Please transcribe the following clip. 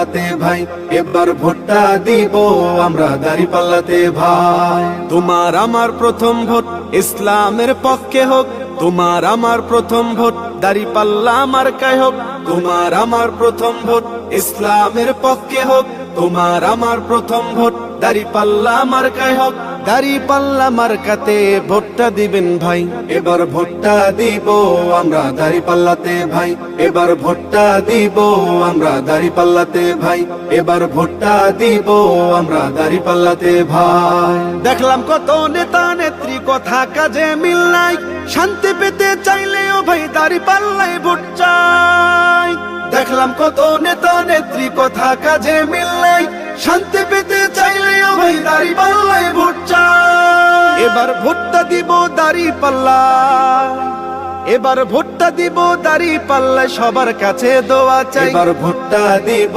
পাল্লাতে ভাই, এবার ভোটটা দিব আমরা দাঁড়িপাল্লাতে ভাই। তোমার আমার প্রথম ভোট ইসলামের পক্ষে হোক, তোমার আমার প্রথম ভোট দাঁড়িপাল্লা মার্কায় হোক। তোমার আমার প্রথম ভোট ইসলামের পক্ষে হোক, তোমার আমার প্রথম ভোট দাঁড়িপাল্লা মার্কায় হোক। দাঁড়িপাল্লা মার্কাতে ভোটটা দিবেন ভাই, এবার ভোটটা দিব আমরা দাঁড়িপাল্লাতে ভাই, এবার ভোটটা দিব আমরা দাঁড়িপাল্লাতে ভাই, এবার ভোটটা দিব আমরা দাঁড়িপাল্লাতে ভাই। দেখলাম কত নেতা নেত্রী কথা কাজে মিল নাই, শান্তি পেতে চাইলেও ভাই দাঁড়িপাল্লায় ভোট চাই। দেখলাম কত নেতা নেত্রী কথা কাজে মিল নাই, শান্তি পেতে চাইলেও ভাই দাঁড়িপাল্লায় ভোট চাই। এবার ভোটটা দিব দাঁড়িপাল্লা, এবার ভোটটা দিব দাঁড়িপাল্লায় সবার কাছে দোয়া চাই। এবার ভোটটা দিব